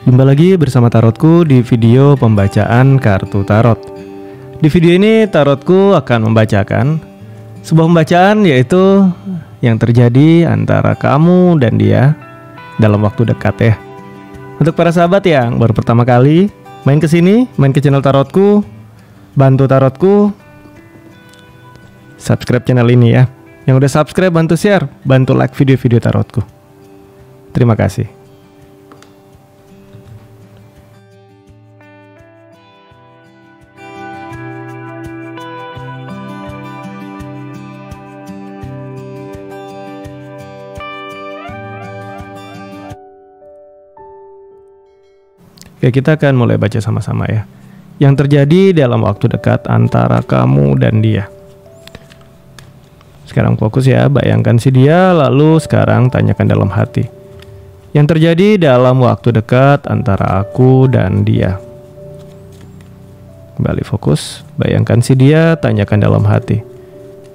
Jumpa lagi bersama tarotku di video pembacaan kartu tarot. Di video ini tarotku akan membacakan sebuah pembacaan, yaitu yang terjadi antara kamu dan dia dalam waktu dekat ya. Untuk para sahabat yang baru pertama kali main ke sini, main ke channel tarotku, bantu tarotku subscribe channel ini ya. Yang udah subscribe bantu share, bantu like video-video tarotku. Terima kasih. Oke, kita akan mulai baca sama-sama ya. Yang terjadi dalam waktu dekat antara kamu dan dia. Sekarang fokus ya, bayangkan si dia, lalu sekarang tanyakan dalam hati. Yang terjadi dalam waktu dekat antara aku dan dia. Kembali fokus, bayangkan si dia, tanyakan dalam hati.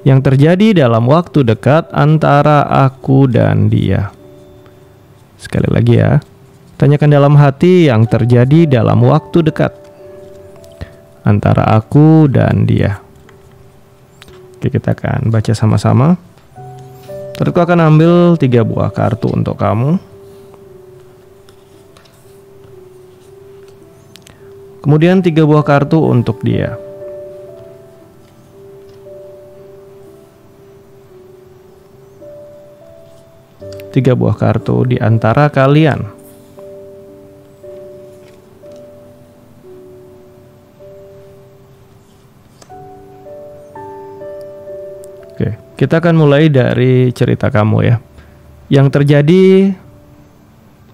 Yang terjadi dalam waktu dekat antara aku dan dia. Sekali lagi ya. Tanyakan dalam hati yang terjadi dalam waktu dekat antara aku dan dia. Oke, kita akan baca sama-sama. Tarotku akan ambil 3 buah kartu untuk kamu. Kemudian 3 buah kartu untuk dia. Tiga buah kartu di antara kalian. Oke, kita akan mulai dari cerita kamu ya. Yang terjadi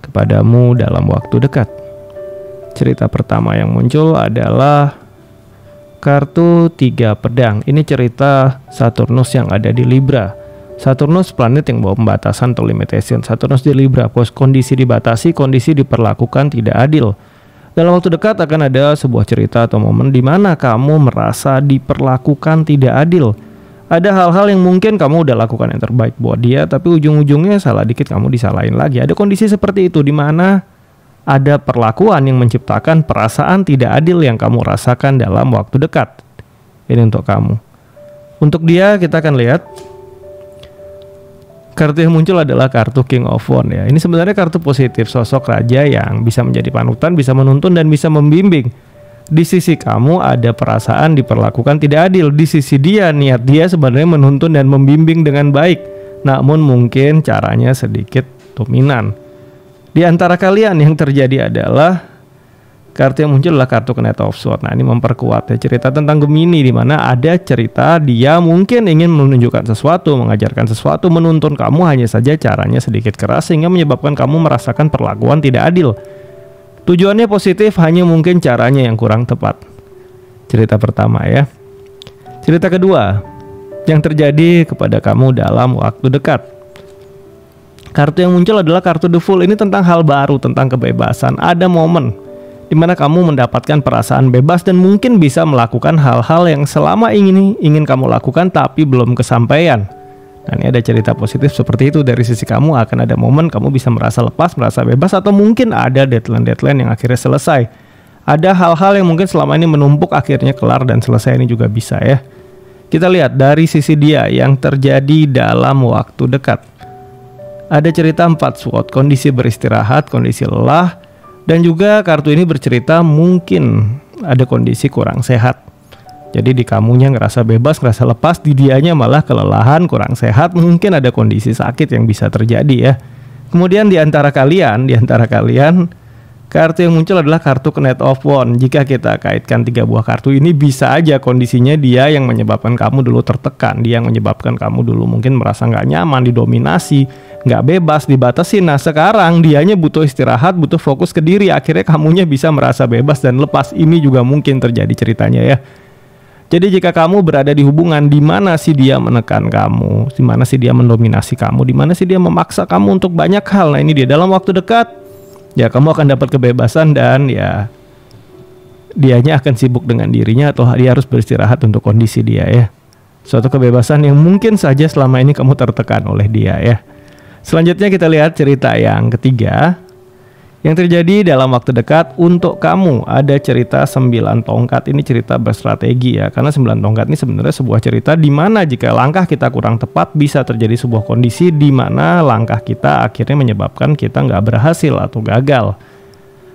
kepadamu dalam waktu dekat. Cerita pertama yang muncul adalah kartu 3 pedang. Ini cerita Saturnus yang ada di Libra. Saturnus planet yang bawa pembatasan atau limitation. Saturnus di Libra, kondisi dibatasi, kondisi diperlakukan tidak adil. Dalam waktu dekat akan ada sebuah cerita atau momen di mana kamu merasa diperlakukan tidak adil. Ada hal-hal yang mungkin kamu udah lakukan yang terbaik buat dia, tapi ujung-ujungnya salah dikit kamu disalahin lagi. Ada kondisi seperti itu di mana ada perlakuan yang menciptakan perasaan tidak adil yang kamu rasakan dalam waktu dekat. Ini untuk kamu. Untuk dia kita akan lihat kartu yang muncul adalah kartu King of Wands ya. Ini sebenarnya kartu positif, sosok raja yang bisa menjadi panutan, bisa menuntun dan bisa membimbing. Di sisi kamu ada perasaan diperlakukan tidak adil. Di sisi dia, niat dia sebenarnya menuntun dan membimbing dengan baik. Namun mungkin caranya sedikit dominan. Di antara kalian yang terjadi adalah kartu yang muncul adalah kartu Knight of Swords. Nah, ini memperkuat ya, cerita tentang Gemini di mana ada cerita dia mungkin ingin menunjukkan sesuatu, mengajarkan sesuatu, menuntun kamu, hanya saja caranya sedikit keras sehingga menyebabkan kamu merasakan perlakuan tidak adil. Tujuannya positif, hanya mungkin caranya yang kurang tepat. Cerita pertama ya. Cerita kedua yang terjadi kepada kamu dalam waktu dekat. Kartu yang muncul adalah kartu The Fool. Ini tentang hal baru, tentang kebebasan. Ada momen di mana kamu mendapatkan perasaan bebas dan mungkin bisa melakukan hal-hal yang selama ingin kamu lakukan tapi belum kesampaian. Nah, ini ada cerita positif seperti itu. Dari sisi kamu akan ada momen kamu bisa merasa lepas, merasa bebas, atau mungkin ada deadline yang akhirnya selesai. Ada hal-hal yang mungkin selama ini menumpuk akhirnya kelar dan selesai, ini juga bisa ya. Kita lihat dari sisi dia yang terjadi dalam waktu dekat. Ada cerita 4 SWOT, kondisi beristirahat, kondisi lelah, dan juga kartu ini bercerita mungkin ada kondisi kurang sehat. Jadi di kamunya ngerasa bebas, ngerasa lepas, di dianya malah kelelahan, kurang sehat, mungkin ada kondisi sakit yang bisa terjadi ya. Kemudian di antara kalian, kartu yang muncul adalah kartu Knight of Wands. Jika kita kaitkan 3 buah kartu ini, bisa aja kondisinya dia yang menyebabkan kamu dulu tertekan, dia yang menyebabkan kamu dulu mungkin merasa nggak nyaman, didominasi, nggak bebas, dibatasi. Nah sekarang dianya butuh istirahat, butuh fokus ke diri, akhirnya kamunya bisa merasa bebas dan lepas. Ini juga mungkin terjadi ceritanya ya. Jadi jika kamu berada di hubungan di mana sih dia menekan kamu, di mana sih dia mendominasi kamu, di mana sih dia memaksa kamu untuk banyak hal. Nah ini dia dalam waktu dekat, ya kamu akan dapat kebebasan dan ya dianya akan sibuk dengan dirinya atau dia harus beristirahat untuk kondisi dia ya. Suatu kebebasan yang mungkin saja selama ini kamu tertekan oleh dia ya. Selanjutnya kita lihat cerita yang ketiga. Yang terjadi dalam waktu dekat untuk kamu, ada cerita 9 tongkat. Ini cerita berstrategi ya, karena 9 tongkat ini sebenarnya sebuah cerita di mana jika langkah kita kurang tepat bisa terjadi sebuah kondisi di mana langkah kita akhirnya menyebabkan kita nggak berhasil atau gagal.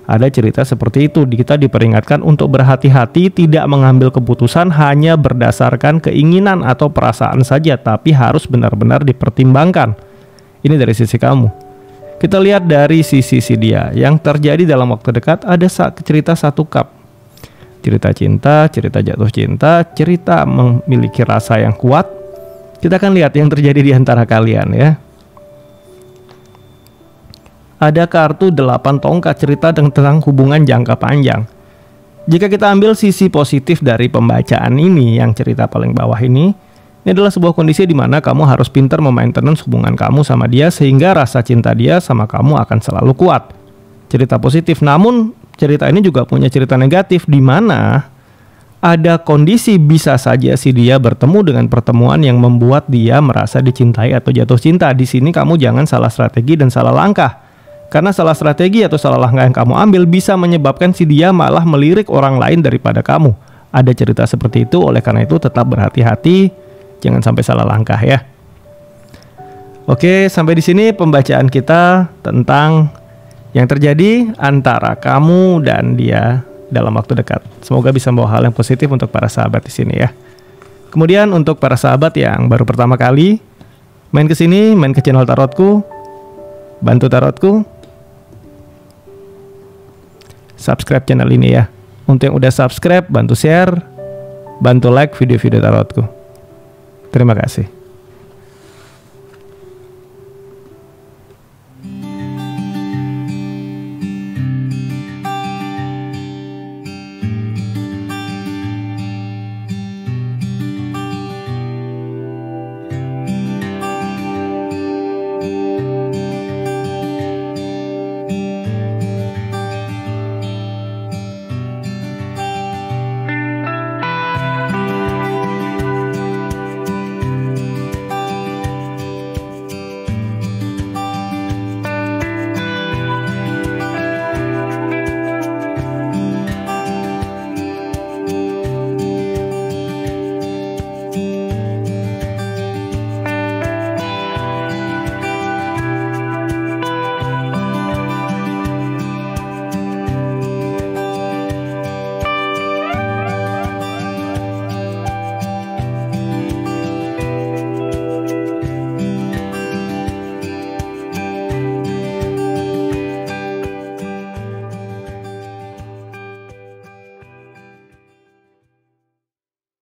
Ada cerita seperti itu, kita diperingatkan untuk berhati-hati, tidak mengambil keputusan hanya berdasarkan keinginan atau perasaan saja, tapi harus benar-benar dipertimbangkan. Ini dari sisi kamu. Kita lihat dari sisi dia. Yang terjadi dalam waktu dekat ada cerita 1 cup. Cerita cinta, cerita jatuh cinta, cerita memiliki rasa yang kuat. Kita akan lihat yang terjadi di antara kalian ya. Ada kartu 8 tongkat, cerita tentang hubungan jangka panjang. Jika kita ambil sisi positif dari pembacaan ini, yang cerita paling bawah ini adalah sebuah kondisi di mana kamu harus pintar memaintenance hubungan kamu sama dia sehingga rasa cinta dia sama kamu akan selalu kuat. Cerita positif, namun cerita ini juga punya cerita negatif di mana ada kondisi bisa saja si dia bertemu dengan pertemuan yang membuat dia merasa dicintai atau jatuh cinta. Di sini kamu jangan salah strategi dan salah langkah. Karena salah strategi atau salah langkah yang kamu ambil bisa menyebabkan si dia malah melirik orang lain daripada kamu. Ada cerita seperti itu, oleh karena itu tetap berhati-hati. Jangan sampai salah langkah ya. Oke, sampai di sini pembacaan kita tentang yang terjadi antara kamu dan dia dalam waktu dekat. Semoga bisa membawa hal yang positif untuk para sahabat di sini ya. Kemudian untuk para sahabat yang baru pertama kali main ke sini, main ke channel tarotku, bantu tarotku, subscribe channel ini ya. Untuk yang udah subscribe, bantu share, bantu like video-video tarotku. Terima kasih.